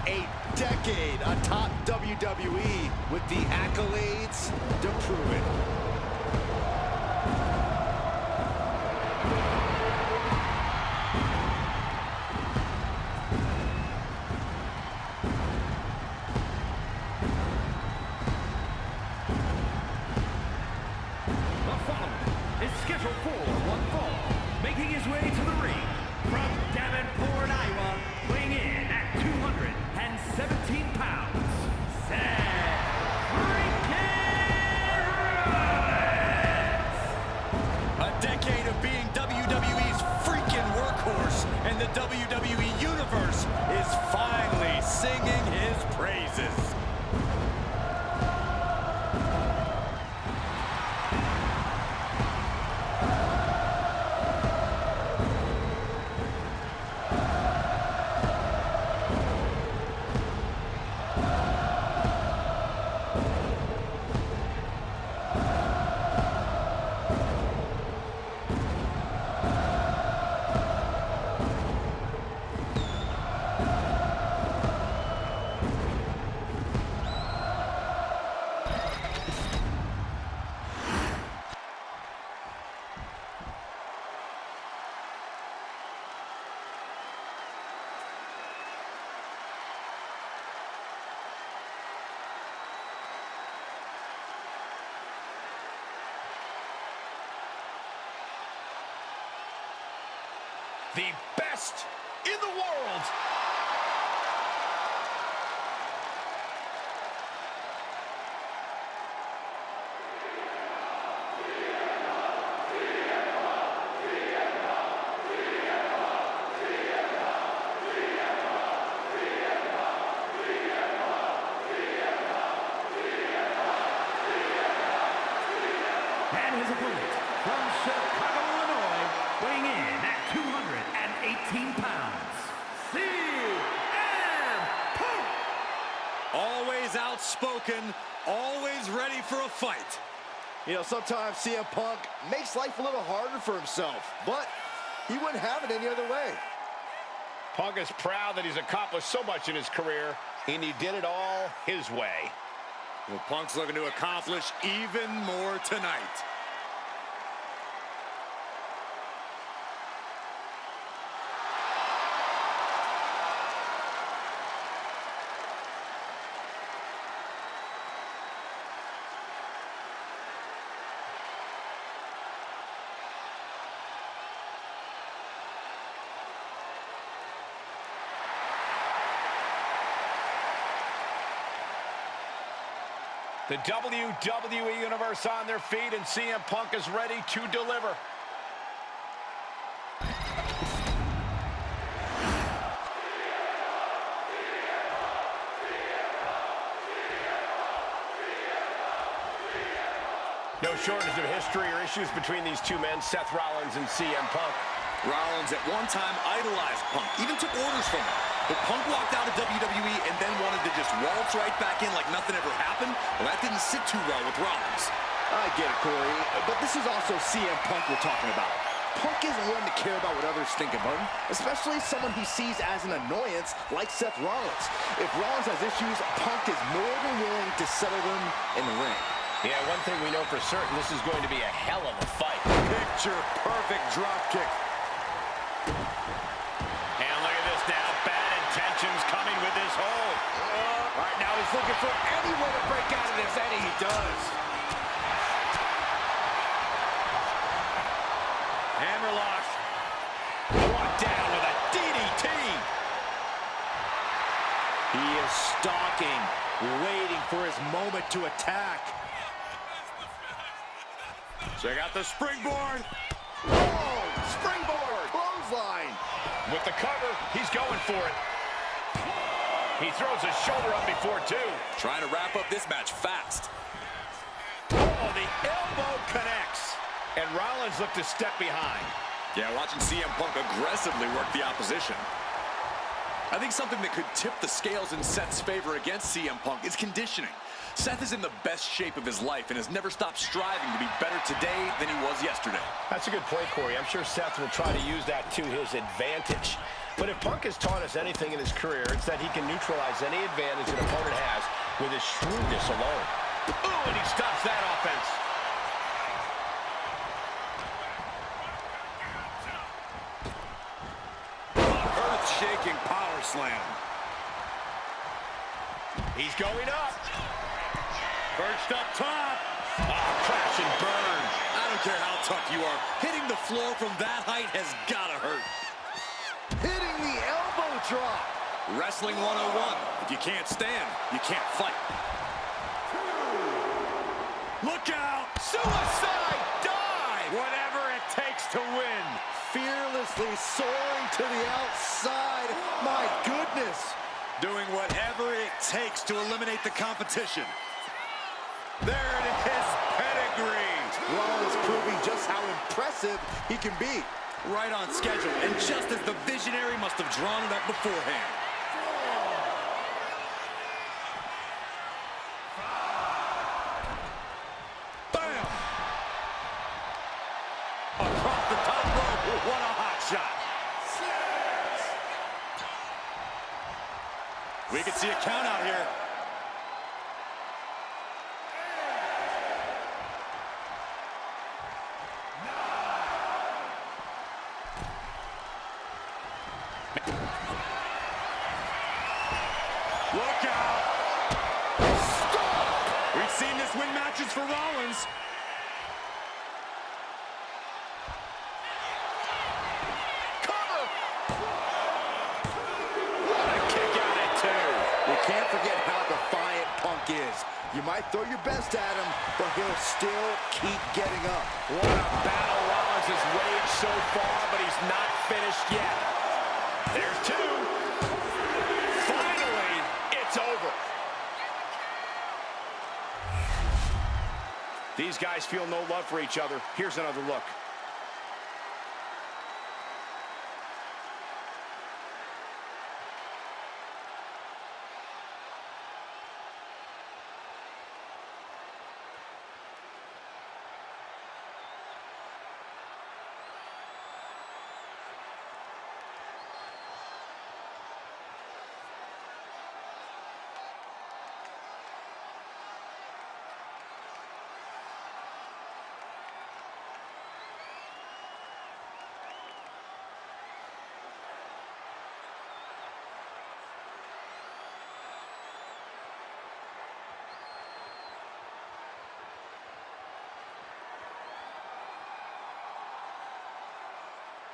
A decade atop WWE with the accolades to prove it. The following is scheduled for one fall, making his way to the ring from Davenport, Iowa, weighing in at 217 pounds, Seth freaking Rollins! A decade of being WWE's freaking workhorse, and the WWE Universe is finally singing his praises. The best in the world. And his opponent from Chicago, Illinois, weighing in at 218 pounds, CM Punk! Always outspoken, always ready for a fight. You know, sometimes CM Punk makes life a little harder for himself, but he wouldn't have it any other way. Punk is proud that he's accomplished so much in his career, and he did it all his way. Well, Punk's looking to accomplish even more tonight. The WWE Universe on their feet, and CM Punk is ready to deliver. No shortage of history or issues between these two men, Seth Rollins and CM Punk. Rollins at one time idolized Punk, even took orders from him. But Punk walked out of WWE and then wanted to just waltz right back in like nothing ever happened. Well, that didn't sit too well with Rollins. I get it, Corey, but this is also CM Punk we're talking about. Punk isn't one to care about what others think of him, especially someone he sees as an annoyance like Seth Rollins. If Rollins has issues, Punk is more than willing to settle them in the ring. Yeah, one thing we know for certain, this is going to be a hell of a fight. Picture perfect drop kick. And look at this now, bad intentions coming with this hold. Right now he's looking for any way to break out of this, and he does. Hammerlock. Brought down with a DDT. He is stalking, waiting for his moment to attack. Check out the springboard. Oh, springboard, clothesline. With the cover, he's going for it. He throws his shoulder up before two. Trying to wrap up this match fast. Oh, the elbow connects. And Rollins looked to step behind. Yeah, watching CM Punk aggressively work the opposition. I think something that could tip the scales in Seth's favor against CM Punk is conditioning. Seth is in the best shape of his life and has never stopped striving to be better today than he was yesterday. That's a good point, Corey. I'm sure Seth will try to use that to his advantage. But if Punk has taught us anything in his career, it's that he can neutralize any advantage an opponent has with his shrewdness alone. Ooh, and he stops that offense. Earth-shaking power slam. He's going up. Perched up top. Oh, crash and burn. I don't care how tough you are. Hitting the floor from that height has gotta hurt. Hitting the elbow drop. Wrestling 101. If you can't stand, you can't fight. Look out! Suicide dive! Whatever it takes to win. Fearlessly soaring to the outside. My goodness. Doing whatever it takes to eliminate the competition. There it is, pedigree. Rollins proving just how impressive he can be. Right on schedule, and just as the visionary must have drawn it up beforehand. Bam! Across the top rope, what a hot shot. We can see a count out here. Look out! Stop! We've seen this win matches for Rollins. Cover! What a kick out at two. You can't forget how defiant Punk is. You might throw your best at him, but he'll still keep getting up. What a battle Rollins has waged so far, but he's not finished yet. There's two. Finally, it's over. These guys feel no love for each other. Here's another look.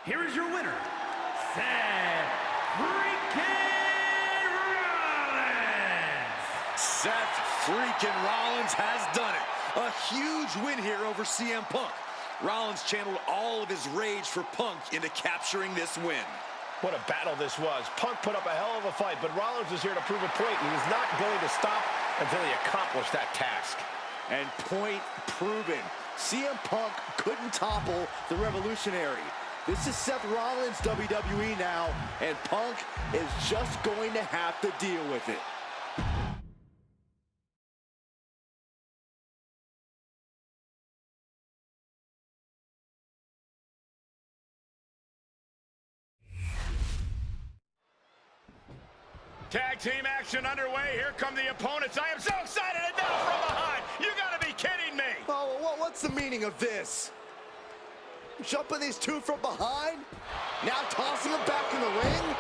Here is your winner, Seth freaking Rollins. Seth freaking Rollins has done it. A huge win here over CM Punk. Rollins channeled all of his rage for Punk into capturing this win. What a battle this was. Punk put up a hell of a fight, but Rollins was here to prove a point. He was not going to stop until he accomplished that task. And point proven. CM Punk couldn't topple the Revolutionary. This is Seth Rollins' WWE now, and Punk is just going to have to deal with it. Tag team action underway. Here come the opponents. I am so excited, and now from behind. You gotta be kidding me. Oh, what's the meaning of this? Jumping these two from behind? Now tossing them back in the ring?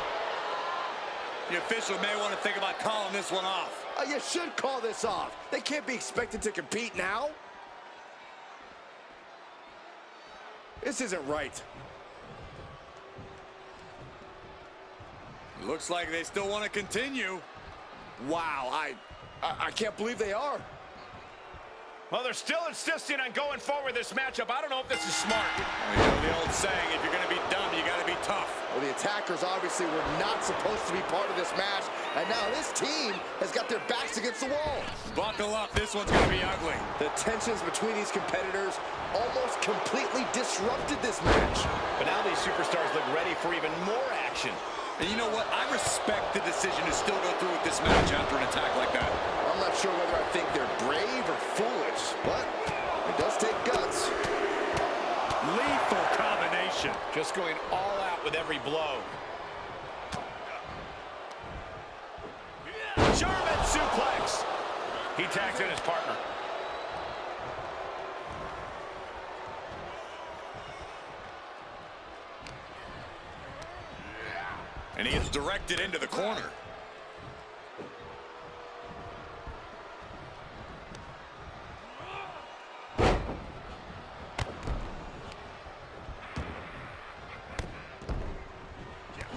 The official may want to think about calling this one off. You should call this off. They can't be expected to compete now. This isn't right. Looks like they still want to continue. Wow, I can't believe they are. Well, they're still insisting on going forward this matchup. I don't know if this is smart. Well, you know the old saying, if you're going to be dumb, you got to be tough. Well, the attackers obviously were not supposed to be part of this match, and now this team has got their backs against the wall. Buckle up, this one's going to be ugly. The tensions between these competitors almost completely disrupted this match. But now these superstars look ready for even more action. And you know what? I respect the decision to still go through with this match after an attack like that. I'm not sure whether I think they're brave or foolish, but it does take guts. Lethal combination. Just going all out with every blow. He tags in his partner. And he is directed into the corner.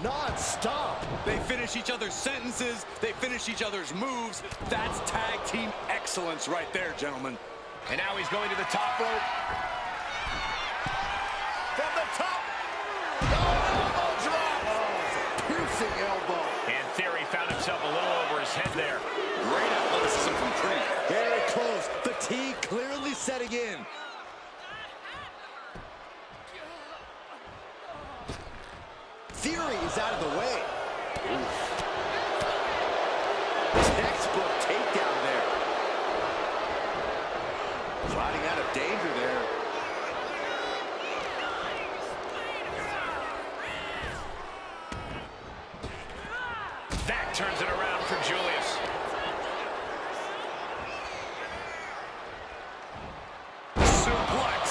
Non-stop. They finish each other's sentences. They finish each other's moves. That's tag team excellence right there, gentlemen. And now he's going to the top rope. From the top. Elbow drop. Piercing elbow. And Theory found himself a little over his head there. Great athleticism from Creed. Very close. Fatigue clearly setting in. Theory is out of the way. Oof. Textbook takedown there. Sliding out of danger there. That turns it around for Julius. Suplex.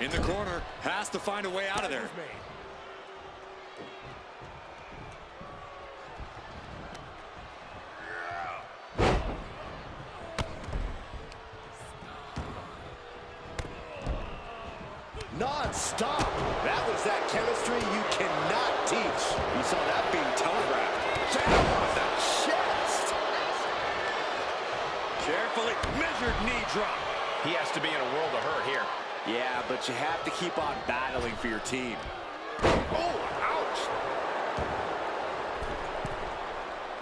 In the corner, has to find a way out of there. Non-stop. That was that chemistry you cannot teach. You saw that being telegraphed. Jab on the chest. Carefully measured knee drop. He has to be in a world of hurt here. Yeah, but you have to keep on battling for your team. Oh, ouch.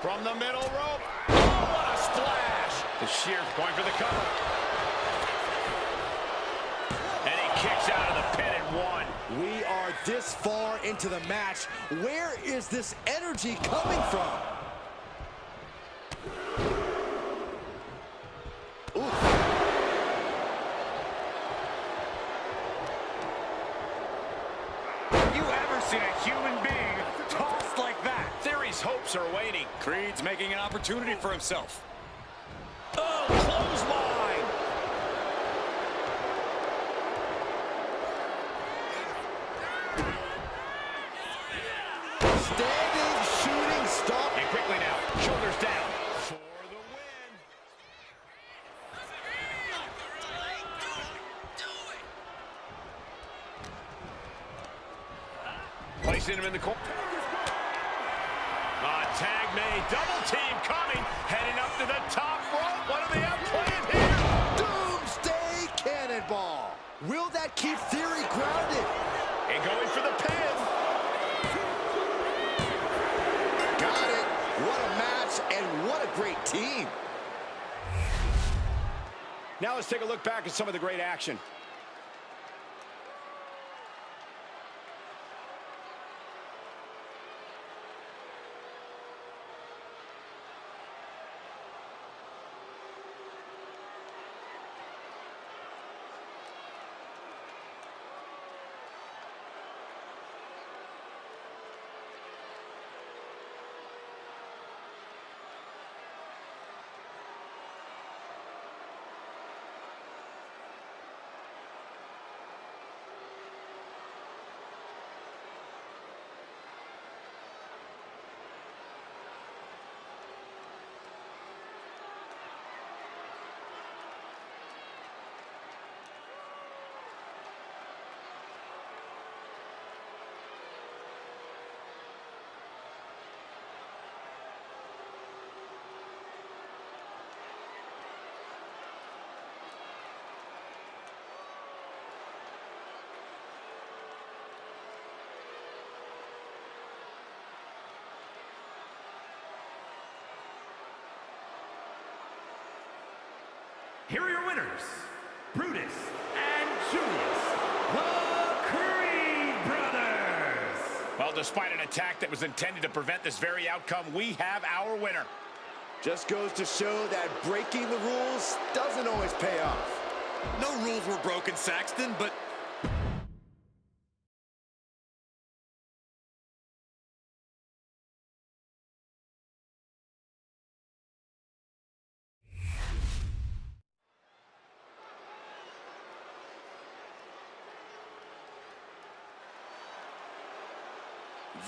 From the middle rope. Oh, what a splash. The Shears going for the cover. And he kicks out of the pin at one. We are this far into the match. Where is this energy coming from? Oof. Have you ever seen a human being tossed like that? Theory's hopes are waning. Creed's making an opportunity for himself. Oh, clothesline. Standing, shooting, stop. And quickly now, shoulders down. For the win. Placing him in the corner. Tag made. Double team coming. Heading up to the top rope. What do they have planned here? Doomsday Cannonball. Will that keep Theory grounded? And going for the pin. Got it. What a match and what a great team. Now let's take a look back at some of the great action. Here are your winners, Brutus and Julius, the Creed Brothers. Well, despite an attack that was intended to prevent this very outcome, we have our winner. Just goes to show that breaking the rules doesn't always pay off. No rules were broken, Saxton, but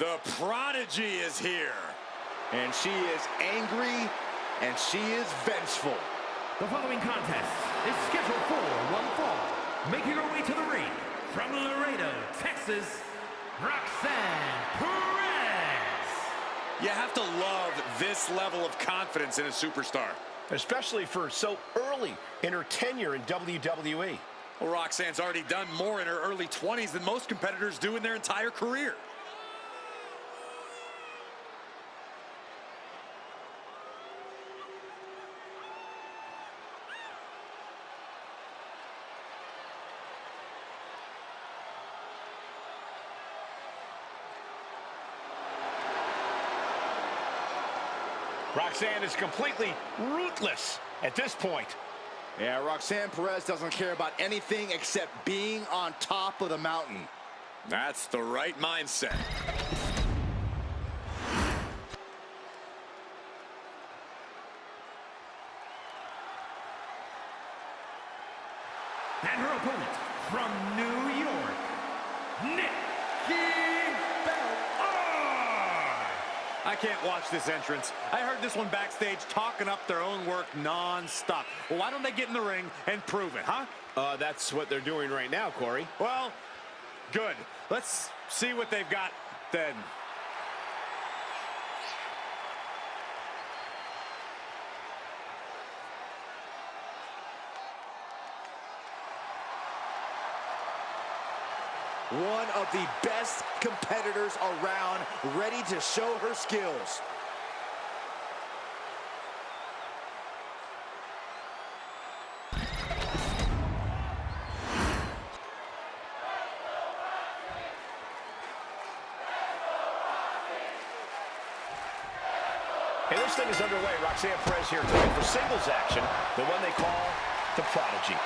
The Prodigy is here. And she is angry, and she is vengeful. The following contest is scheduled for one fall. Making her way to the ring from Laredo, Texas, Roxanne Perez. You have to love this level of confidence in a superstar. Especially for so early in her tenure in WWE. Well, Roxanne's already done more in her early 20s than most competitors do in their entire career. Roxanne is completely ruthless at this point. Yeah, Roxanne Perez doesn't care about anything except being on top of the mountain. That's the right mindset. And her opponent from New York, Nikki. I can't watch this entrance. I heard this one backstage talking up their own work non-stop. Well, why don't they get in the ring and prove it, huh? That's what they're doing right now, Corey. Well, good. Let's see what they've got then. One of the best competitors around, ready to show her skills. And this thing is underway. Roxanne Perez here tonight for singles action, the one they call the Prodigy.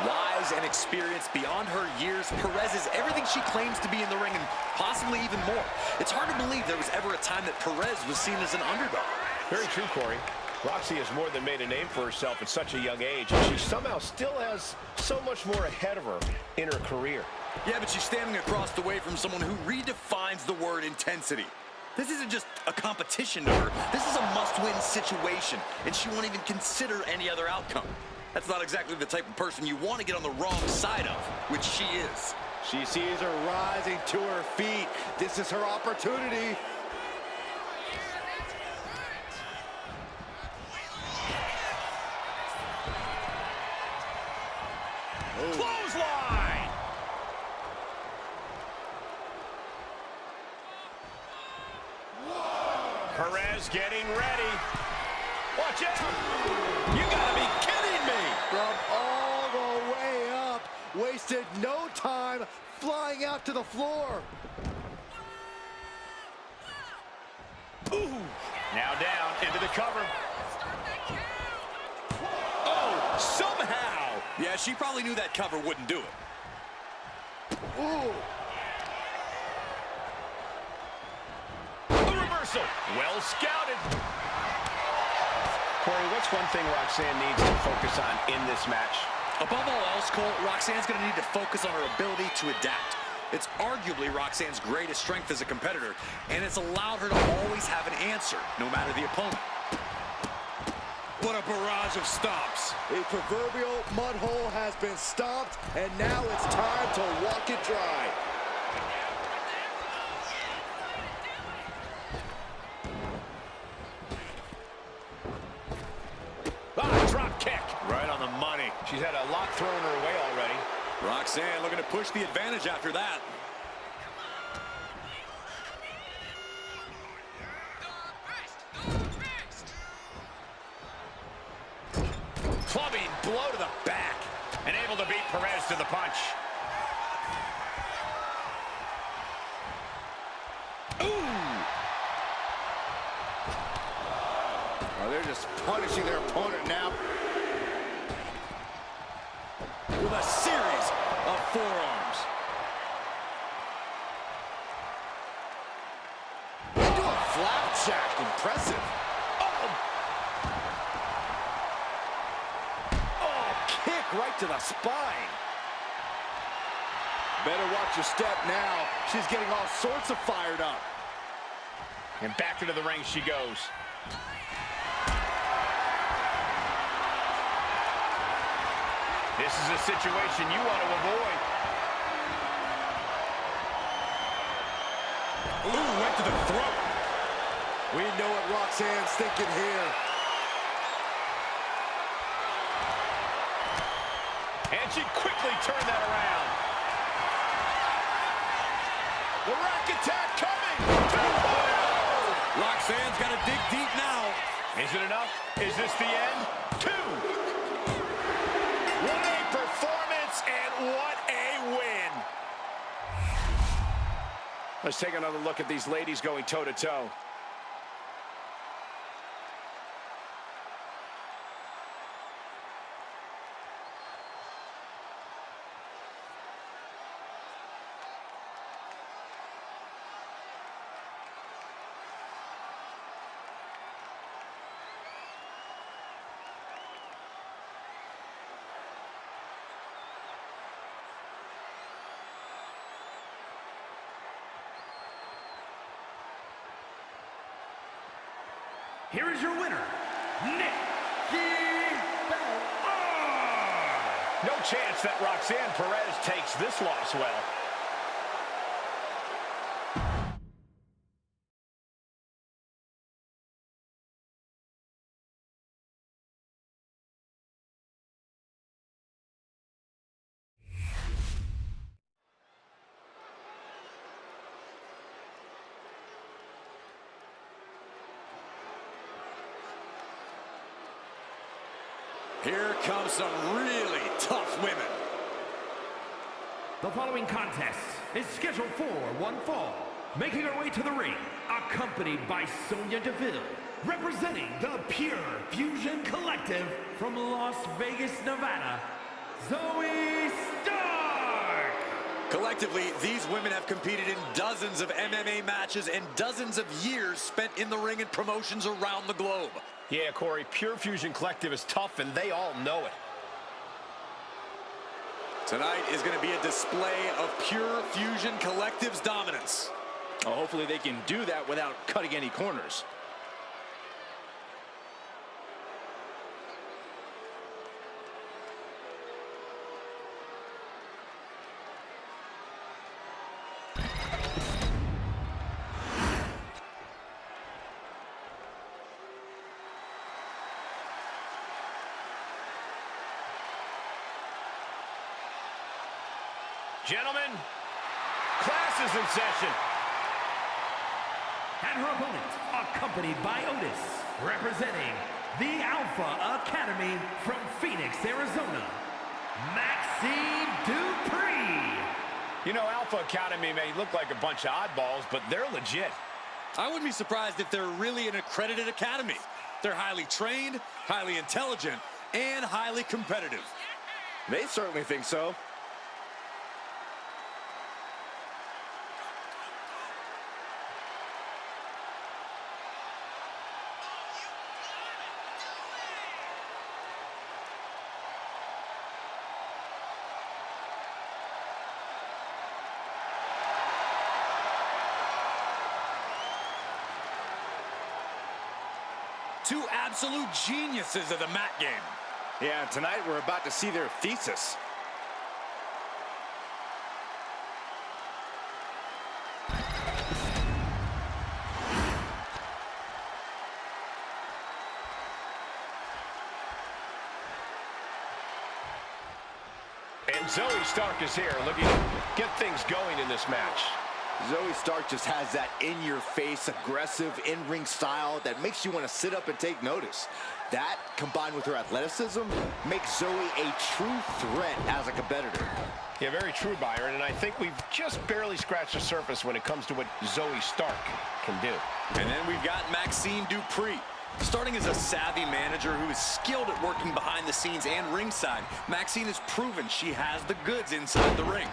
Wise and experienced beyond her years, Perez is everything she claims to be in the ring and possibly even more. It's hard to believe there was ever a time that Perez was seen as an underdog. Very true, Corey. Roxy has more than made a name for herself at such a young age, and she somehow still has so much more ahead of her in her career. Yeah, but she's standing across the way from someone who redefines the word intensity. This isn't just a competition to her. This is a must-win situation, and she won't even consider any other outcome. That's not exactly the type of person you want to get on the wrong side of, which she is. She sees her rising to her feet. This is her opportunity. Clothesline! Perez getting ready. Watch out! You gotta be kidding me! From all the way up, wasted no time flying out to the floor. Ooh! Now down into the cover. Oh, somehow! Yeah, she probably knew that cover wouldn't do it. Ooh. A reversal. Well scouted. Corey, what's one thing Roxanne needs to focus on in this match? Above all else, Cole, Roxanne's going to need to focus on her ability to adapt. It's arguably Roxanne's greatest strength as a competitor, and it's allowed her to always have an answer, no matter the opponent. What a barrage of stomps. A proverbial mud hole has been stomped, and now it's time to walk it dry. Drop kick. Right on the money. She's had a lot thrown her way already. Roxanne looking to push the advantage after that. Clubbing blow to the back. And able to beat Perez to the punch. Oh, they're just punishing their opponent now. With a series of forearms. Into a flapjack. Impressive. Oh, kick right to the spine. Better watch your step now. She's getting all sorts of fired up. And back into the ring she goes. This is a situation you want to avoid. Ooh, went to the throat. We know what Roxanne's thinking here. And she quickly turned that around. The rack attack coming. Roxanne's got to dig deep now. Is it enough? Is this the end? 2. What a performance and what a win. Let's take another look at these ladies going toe-to-toe. Here is your winner, Nikki Bella. No chance that Roxanne Perez takes this loss well. Here comes some really tough women. The following contest is scheduled for one fall. Making her way to the ring, accompanied by Sonya Deville, representing the Pure Fusion Collective from Las Vegas, Nevada, Zoe Stark! Collectively, these women have competed in dozens of MMA matches and dozens of years spent in the ring and promotions around the globe. Yeah, Corey, Pure Fusion Collective is tough, and they all know it. Tonight is going to be a display of Pure Fusion Collective's dominance. Oh, hopefully they can do that without cutting any corners. Gentlemen, class is in session. And her opponent, accompanied by Otis, representing the Alpha Academy from Phoenix, Arizona, Maxine Dupree. You know, Alpha Academy may look like a bunch of oddballs, but they're legit. I wouldn't be surprised if they're really an accredited academy. They're highly trained, highly intelligent, and highly competitive. They certainly think so. Two absolute geniuses of the mat game. Yeah, tonight we're about to see their thesis. And Zoe Stark is here, looking to get things going in this match. Zoe Stark just has that in-your-face, aggressive, in-ring style that makes you want to sit up and take notice. That, combined with her athleticism, makes Zoe a true threat as a competitor. Yeah, very true, Byron, and I think we've just barely scratched the surface when it comes to what Zoe Stark can do. And then we've got Maxine Dupree. Starting as a savvy manager who is skilled at working behind the scenes and ringside, Maxine has proven she has the goods inside the ring.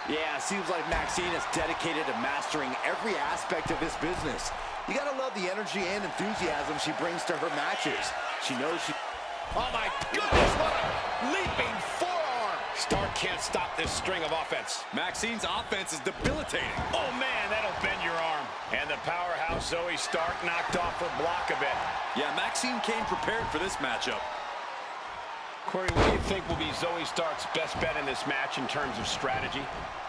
Yeah, seems like Maxine is dedicated to mastering every aspect of this business. You gotta love the energy and enthusiasm she brings to her matches. She knows she... Oh my goodness, what a leaping forearm! Stark can't stop this string of offense. Maxine's offense is debilitating. Oh man, that'll bend your arm. And the powerhouse Zoe Stark knocked off her block a bit. Yeah, Maxine came prepared for this matchup. Corey, what do you think will be Zoe Stark's best bet in this match in terms of strategy?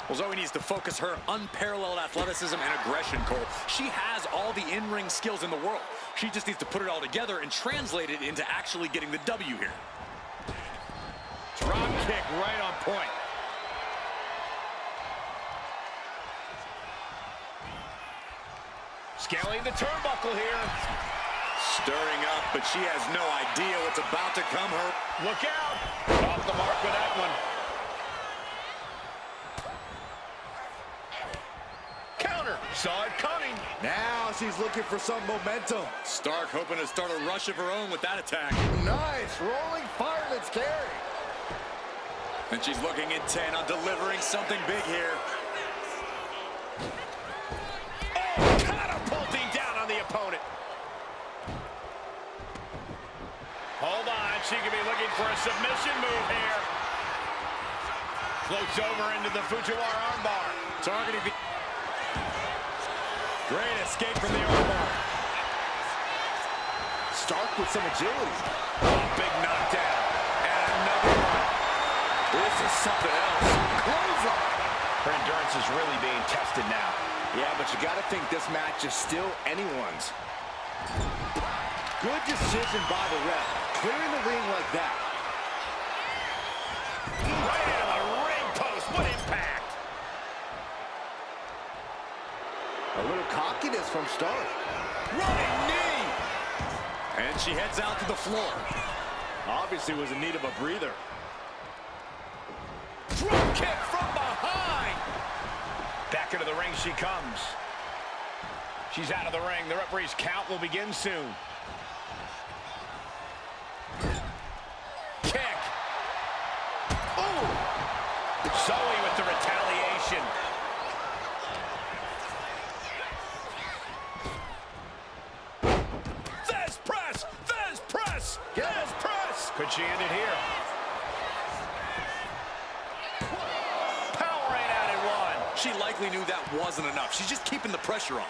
Well, Zoe needs to focus her unparalleled athleticism and aggression, Cole. She has all the in-ring skills in the world. She just needs to put it all together and translate it into actually getting the W here. Drop kick right on point. Scaling the turnbuckle here. Stirring up, but she has no idea what's about to come her. Look out! Off the mark with that one. Counter. Saw it coming. Now she's looking for some momentum. Stark hoping to start a rush of her own with that attack. Nice rolling fireman's carry. And she's looking intent on delivering something big here. Oh, catapulting down on the opponent. Hold on, she could be looking for a submission move here. Floats over into the Fujiwara armbar. Targeting the... Great escape from the armbar. Stark with some agility. Oh, big knockdown. And another one. This is something else. Close up. Her endurance is really being tested now. Yeah, but you got to think this match is still anyone's. Good decision by the ref. Clearing the ring like that. Right into the ring post. What impact! A little cockiness from Stark. Running knee! And she heads out to the floor. Obviously was in need of a breather. Drop kick from behind! Back into the ring she comes. She's out of the ring. The referee's count will begin soon. Kick. Ooh! Zoe with the retaliation. Fez press! Fez press! Fez press! Could she end it here? Powering out at one. She likely knew that wasn't enough. She's just keeping the pressure on.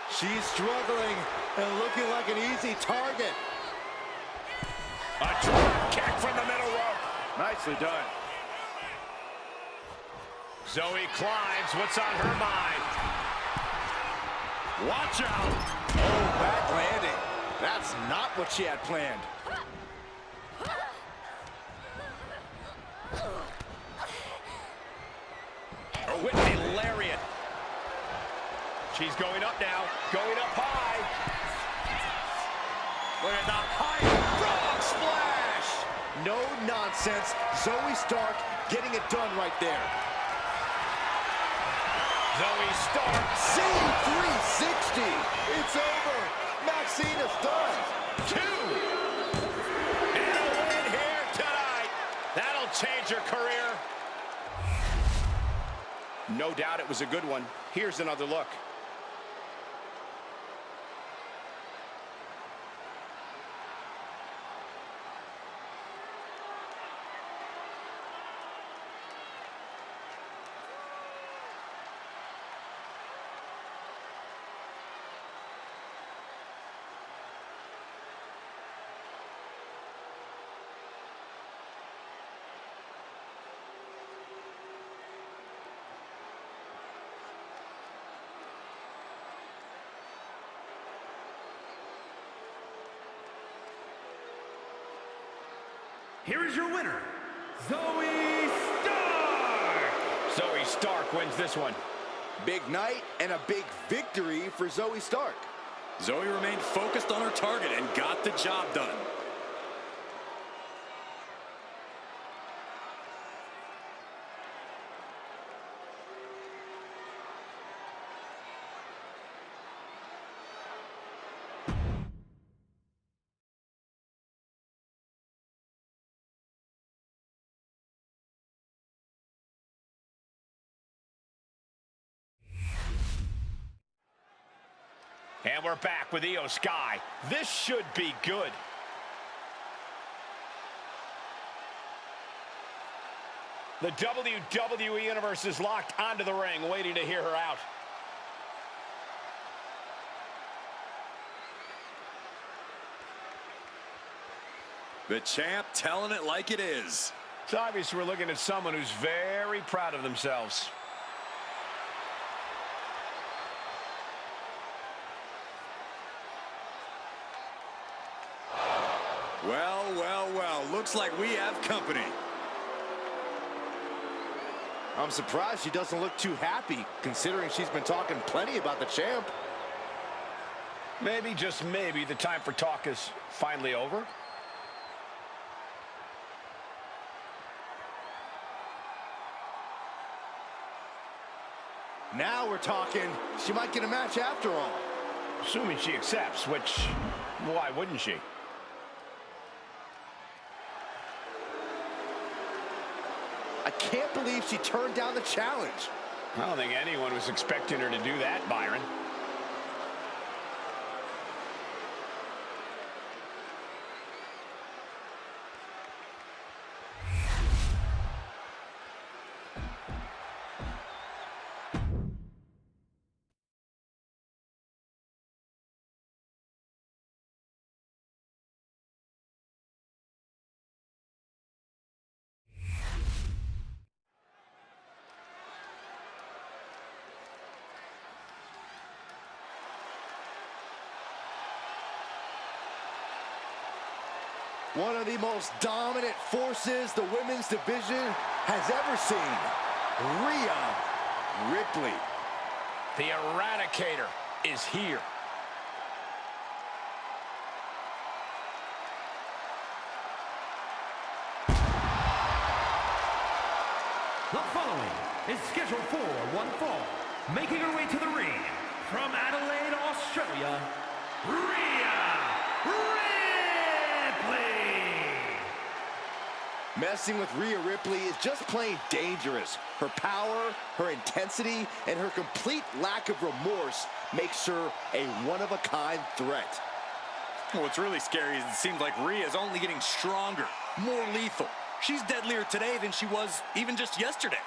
She's struggling and looking like an easy target. A drop kick from the middle rope. Nicely done. Zoe climbs. What's on her mind? Watch out. Oh, back landing. That's not what she had planned. A Whitney lariat. She's going up now. Going up high. Look at the high frog splash. No nonsense. Zoe Stark getting it done right there. Zoe Stark. C360. It's over. Maxine is done. 2. And a win here tonight. That'll change her career. No doubt it was a good one. Here's another look. Here is your winner, Zoe Stark! Zoe Stark wins this one. Big night and a big victory for Zoe Stark. Zoe remained focused on her target and got the job done. And we're back with Io Sky. This should be good. The WWE Universe is locked onto the ring, waiting to hear her out. The champ telling it like it is. It's obvious we're looking at someone who's very proud of themselves. Well, well, well. Looks like we have company. I'm surprised she doesn't look too happy, considering she's been talking plenty about the champ. Maybe, just maybe, the time for talk is finally over. Now we're talking. She might get a match after all. Assuming she accepts, which, why wouldn't she? I can't believe she turned down the challenge. I don't think anyone was expecting her to do that, Byron. One of the most dominant forces the women's division has ever seen. Rhea Ripley. The Eradicator is here. The following is scheduled for one fall. Making her way to the ring from Adelaide, Australia, Rhea Ripley. Messing with Rhea Ripley is just plain dangerous. Her power, her intensity, and her complete lack of remorse makes her a one-of-a-kind threat. What's really scary is it seems like Rhea is only getting stronger, more lethal. She's deadlier today than she was even just yesterday.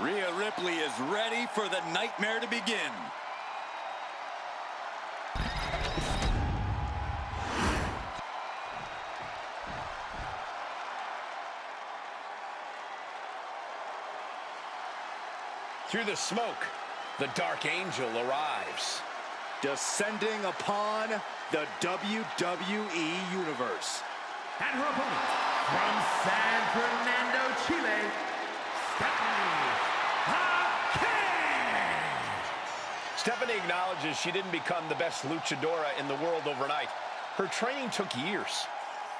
Rhea Ripley is ready for the nightmare to begin. Through the smoke, the Dark Angel arrives. Descending upon the WWE Universe. And her opponent from San Fernando, Chile, Stephanie acknowledges she didn't become the best luchadora in the world overnight. Her training took years.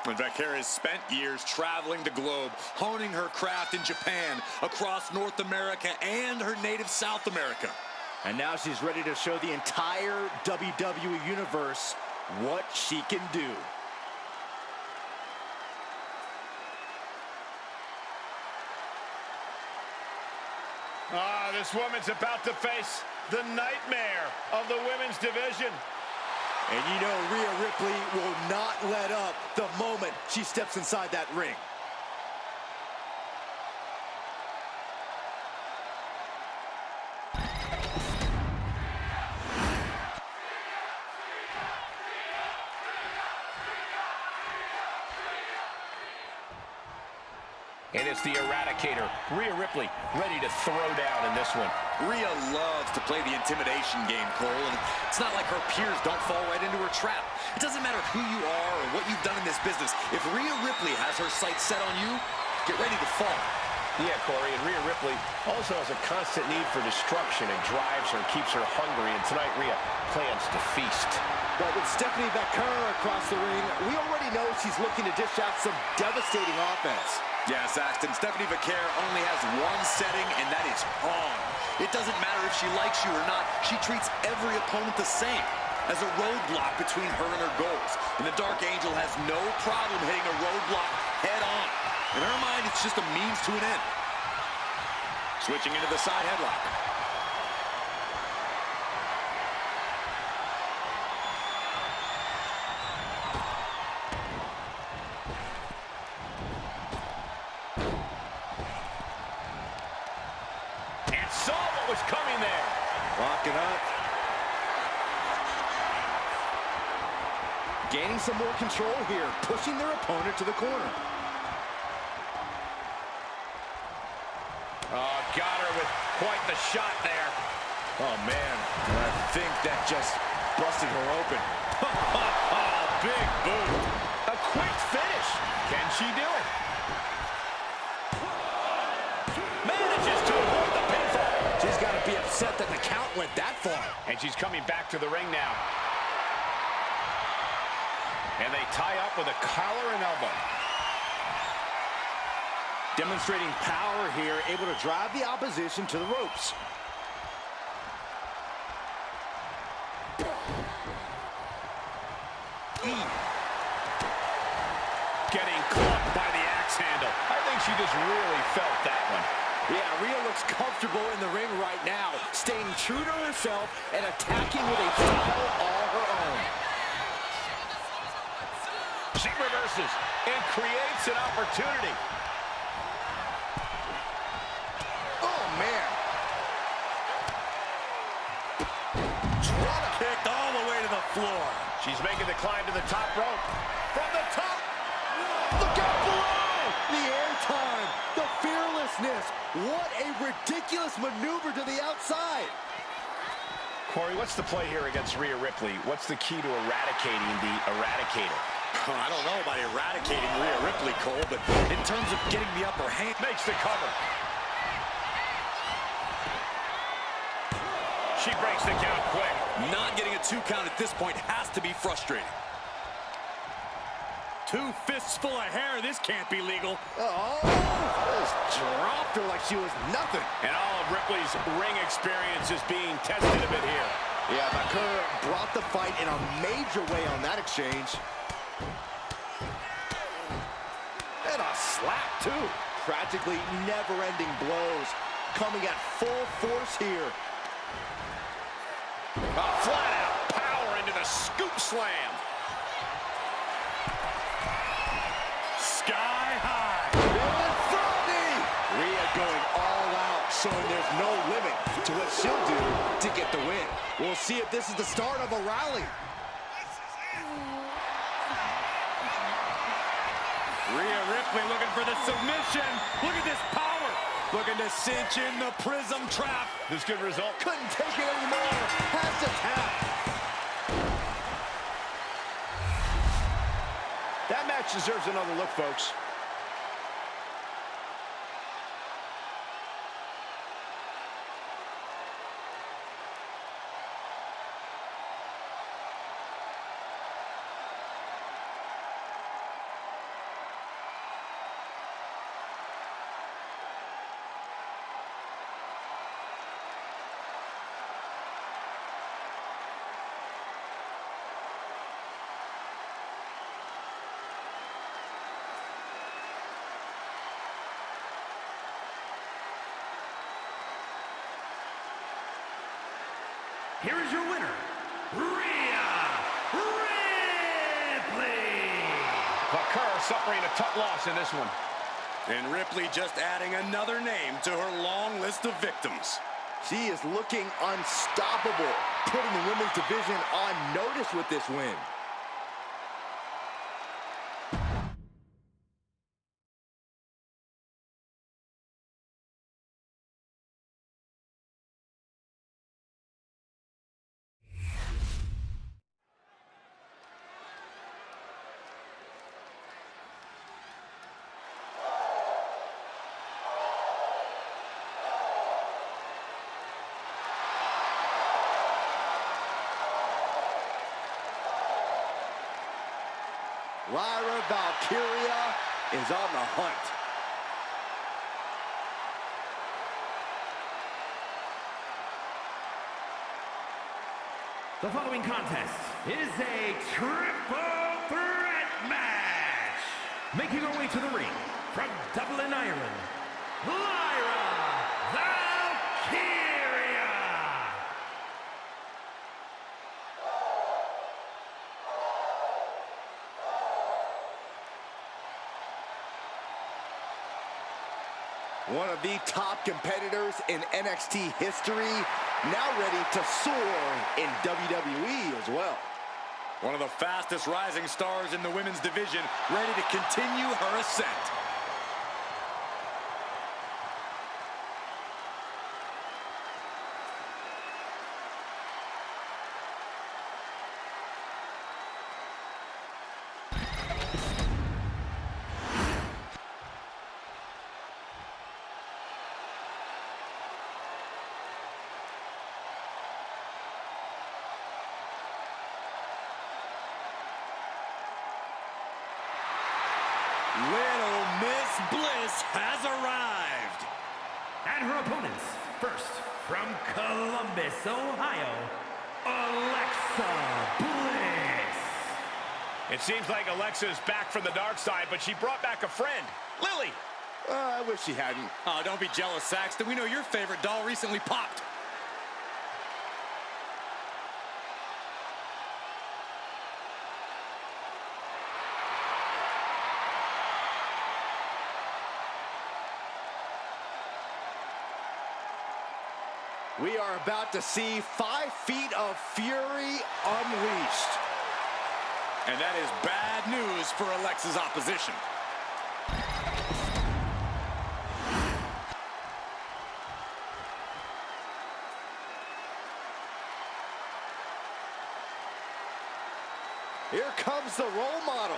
And Valkyria has spent years traveling the globe, honing her craft in Japan, across North America, and her native South America. And now she's ready to show the entire WWE Universe what she can do. This woman's about to face the nightmare of the women's division. And you know Rhea Ripley will not let up the moment she steps inside that ring. And it's the Eradicator, Rhea Ripley, ready to throw down in this one. Rhea loves to play the intimidation game, Cole, and it's not like her peers don't fall right into her trap. It doesn't matter who you are or what you've done in this business. If Rhea Ripley has her sights set on you, get ready to fall. Yeah, Corey, and Rhea Ripley also has a constant need for destruction. It drives her and keeps her hungry, and tonight Rhea plans to feast. But with Stephanie Vaquero across the ring, we already know she's looking to dish out some devastating offense. Yes, Axton, Stephanie Vaquero only has one setting, and that is on. It doesn't matter if she likes you or not. She treats every opponent the same. as a roadblock between her and her goals. And the Dark Angel has no problem hitting a roadblock head on. In her mind, it's just a means to an end. Switching into the side headlock. And saw what was coming there. Locking up. Gaining some more control here, pushing their opponent to the corner. Oh, got her with quite the shot there. Oh, man. I think that just busted her open. Oh, big boot. A quick finish. Can she do it? Manages to avoid the pinfall. She's got to be upset that the count went that far. And she's coming back to the ring now. And they tie up with a collar and elbow. Demonstrating power here, able to drive the opposition to the ropes. Getting caught by the axe handle. I think she just really felt that one. Yeah, Rhea looks comfortable in the ring right now, staying true to herself and attacking with a style all her own. She reverses and creates an opportunity. Oh, man. Drop kicked all the way to the floor. She's making the climb to the top rope. From the top. Look out below. The airtime. The fearlessness. What a ridiculous maneuver to the outside. Corey, what's the play here against Rhea Ripley? What's the key to eradicating the Eradicator? I don't know about eradicating Rhea Ripley, Cole, but in terms of getting the upper hand... Makes the cover. She breaks the count quick. Not getting a 2 count at this point has to be frustrating. 2 fists full of hair. This can't be legal. Oh, just dropped her like she was nothing. And all of Ripley's ring experience is being tested a bit here. Yeah, Baker brought the fight in a major way on that exchange. And a slap, too. Practically never-ending blows coming at full force here. Flat-out power into the scoop slam. Sky high. Rhea going all out, showing there's no limit to what she'll do to get the win. We'll see if this is the start of a rally. Rhea Ripley looking for the submission. Look at this power. Looking to cinch in the prism trap. This good result. Couldn't take it anymore. Has to tap. That match deserves another look, folks. Here is your winner, Rhea Ripley. Baker suffering a tough loss in this one. And Ripley just adding another name to her long list of victims. She is looking unstoppable, putting the women's division on notice with this win. Lyra Valkyria is on the hunt. The following contest is a triple threat match. Making her way to the ring from Dublin, Ireland, Lyra Valkyria. One of the top competitors in NXT history, now ready to soar in WWE as well. One of the fastest rising stars in the women's division, ready to continue her ascent. Little Miss Bliss has arrived. And her opponents, first from Columbus, Ohio, Alexa Bliss. It seems like Alexa is back from the dark side, but she brought back a friend, Lily. I wish she hadn't. Oh, don't be jealous, Saxton. We know your favorite doll recently popped. We are about to see 5 feet of fury unleashed. And that is bad news for Alexa's opposition. Here comes the role model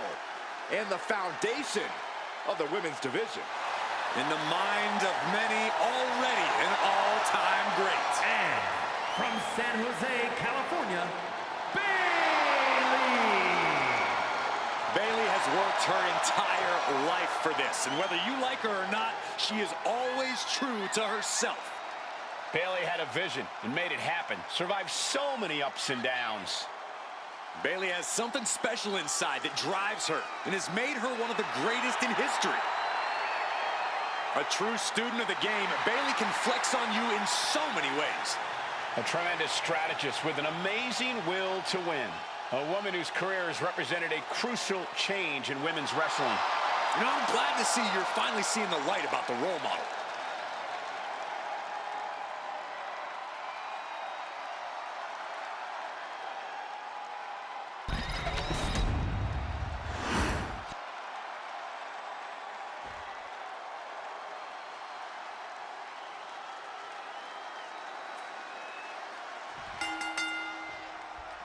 and the foundation of the women's division. In the mind of many, already an all-time great. And from San Jose, California, Bayley. Bayley has worked her entire life for this, and whether you like her or not, she is always true to herself. Bayley had a vision and made it happen. Survived so many ups and downs. Bayley has something special inside that drives her and has made her one of the greatest in history. A true student of the game, Bayley can flex on you in so many ways. A tremendous strategist with an amazing will to win. A woman whose career has represented a crucial change in women's wrestling. You know, I'm glad to see you're finally seeing the light about the role model.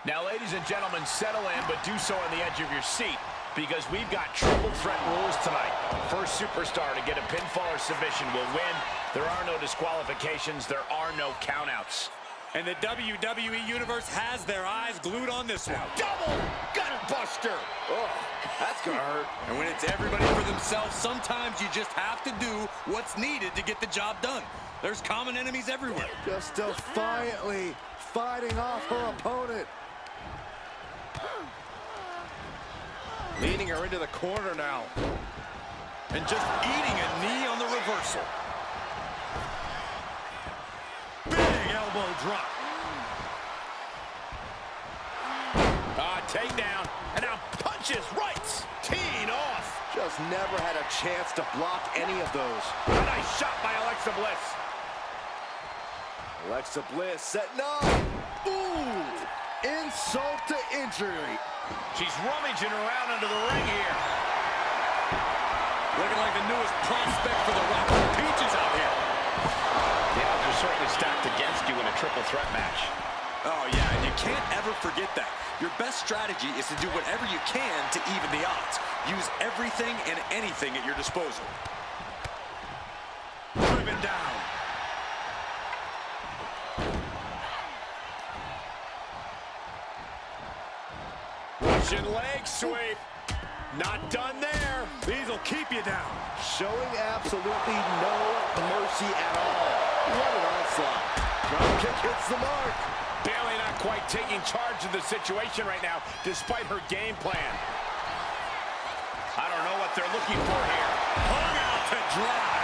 Now, ladies and gentlemen, settle in, but do so on the edge of your seat, because we've got triple threat rules tonight. First superstar to get a pinfall or submission will win. There are no disqualifications. There are no countouts. And the WWE Universe has their eyes glued on this one. Double gut buster. Oh, that's gonna hurt. And when it's everybody for themselves, sometimes you just have to do what's needed to get the job done. There's common enemies everywhere. Just defiantly fighting off her opponent. Leading her into the corner now. And just eating a knee on the reversal. Big elbow drop. Takedown. And now punches, rights, teeing off. Just never had a chance to block any of those. A nice shot by Alexa Bliss. Alexa Bliss setting up. Ooh, insult to injury. She's rummaging around under the ring here. Looking like the newest prospect for the Rock Peaches out here. The odds are certainly stacked against you in a triple threat match. Oh, yeah, and you can't ever forget that. Your best strategy is to do whatever you can to even the odds. Use everything and anything at your disposal. Driven down. Russian leg sweep. Not done there. These will keep you down. Showing absolutely no mercy at all. What an onslaught. Drop kick hits the mark. Bayley not quite taking charge of the situation right now, despite her game plan. I don't know what they're looking for here. Hung out to dry.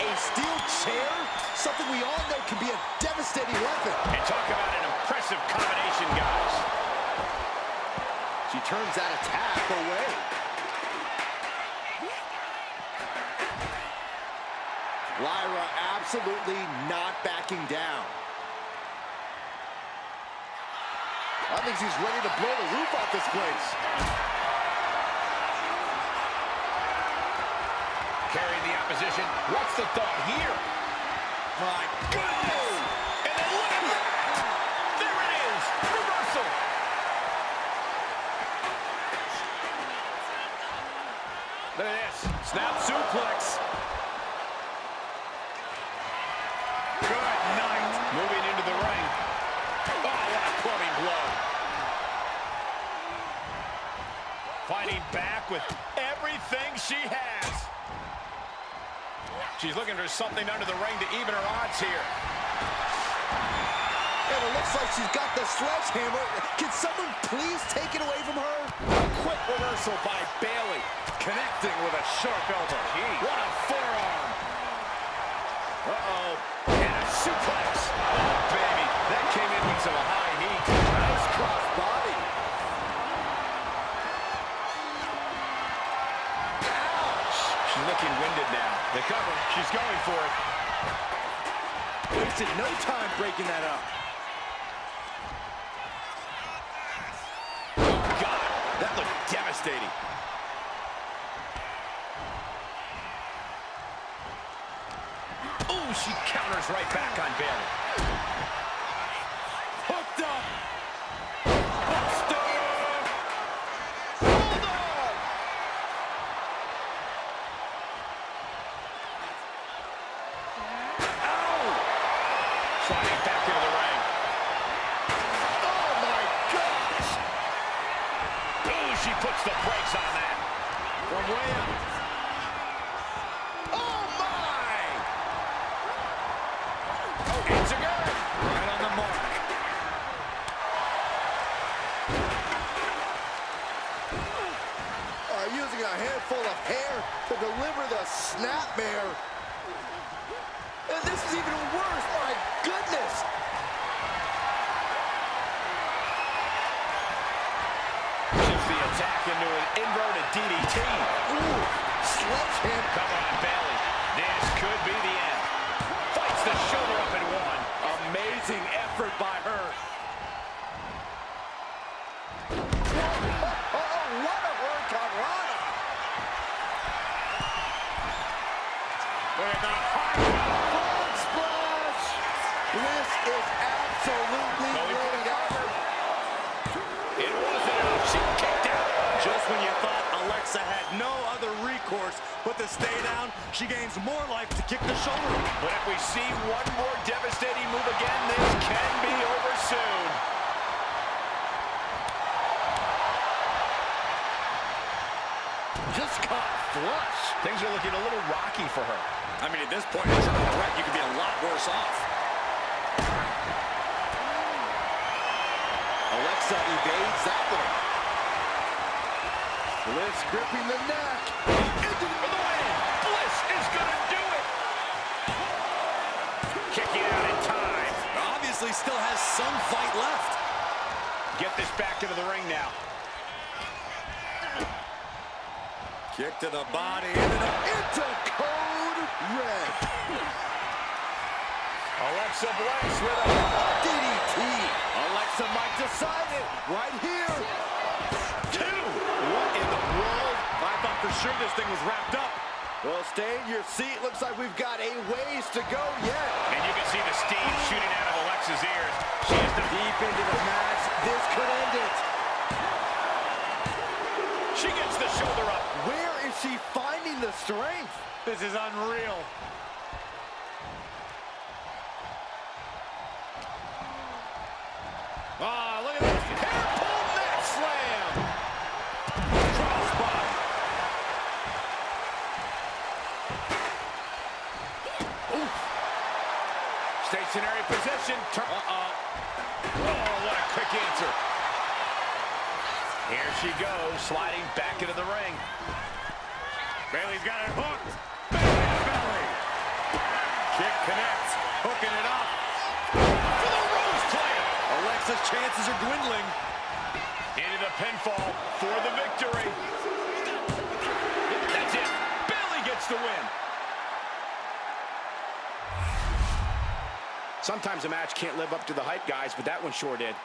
A steel chair? Something we all know can be a devastating weapon. And talk about an impressive combination, guys. She turns that attack away. Lyra absolutely not backing down. I think she's ready to blow the roof off this place. Carrying the opposition. What's the thought here? My goodness! And then look at that! There it is! Reversal! Look at this. Snap suplex. Good night. Moving into the ring. Oh, what a clubbing blow. Fighting back with everything she has. She's looking for something under the ring to even her odds here. And it looks like she's got the sledgehammer. Can someone please take it away from her? A quick reversal by Bayley. Connecting with a sharp elbow. What a forearm. Uh-oh. And a suplex. Oh, baby. That came in with some high heat. Nice cross body. Ouch. She's looking winded now. The cover. She's going for it. Wasted no time breaking that up. Oh, God. That looked devastating. Oh, she counters right back on Bayley. Hooked up. Hold on. Sliding back into the ring. Oh my gosh! Ooh, she puts the brakes on that. From way up. Oh my! Oh, it's a girl. Right on the mark. Using a handful of hair to deliver the snapmare. And this is even worse. My goodness! Shifts the attack into an inverted DDT. Ooh, sledgehammer. Come on, Bayley. This could be the end. Fights the shoulder up and one. Amazing effort by her. What a hurricanrana! And the hard Frog splash! This is absolutely laid out. It wasn't enough. She kicked out. Just when you thought Alexa had no other recourse but to stay down, she gains more life to kick the shoulder. But if we see one more devastating move again, this can be over soon. Just caught flush. Things are looking a little rocky for her. I mean, at this point, as a threat, you could be a lot worse off. Alexa evades that one. Bliss gripping the neck. Into the win. Bliss is going to do it. Kicking out in time. Obviously still has some fight left. Get this back into the ring now. Kick to the body. Into Code red. Alexa Bliss with a DDT. Alexa might decide it right here. two. What in the world? I thought for sure this thing was wrapped up. Well, stay in your seat. Looks like we've got a ways to go yet. And you can see the steam shooting out of Alexa's ears. She is Deep into the match. This could end it. She gets the shoulder up. Where is she finding the strength? This is unreal. Ah, look at this. Hair pull neck slam. Crossbody. Stationary position. Here she goes, sliding back into the ring. Bayley's got it hooked. Bayley to belly. Kick connects. Hooking it up. For the Rose play. Alexa's chances are dwindling. Into the pinfall for the victory. That's it. Bayley gets the win. Sometimes a match can't live up to the hype, guys, but that one sure did.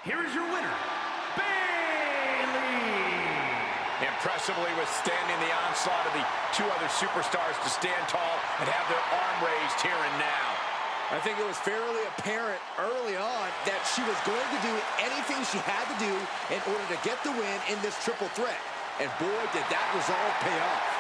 Here is your winner, Bayley. Impressively withstanding the onslaught of the two other superstars to stand tall and have their arm raised here and now. I think it was fairly apparent early on that she was going to do anything she had to do in order to get the win in this triple threat. And boy, did that resolve pay off.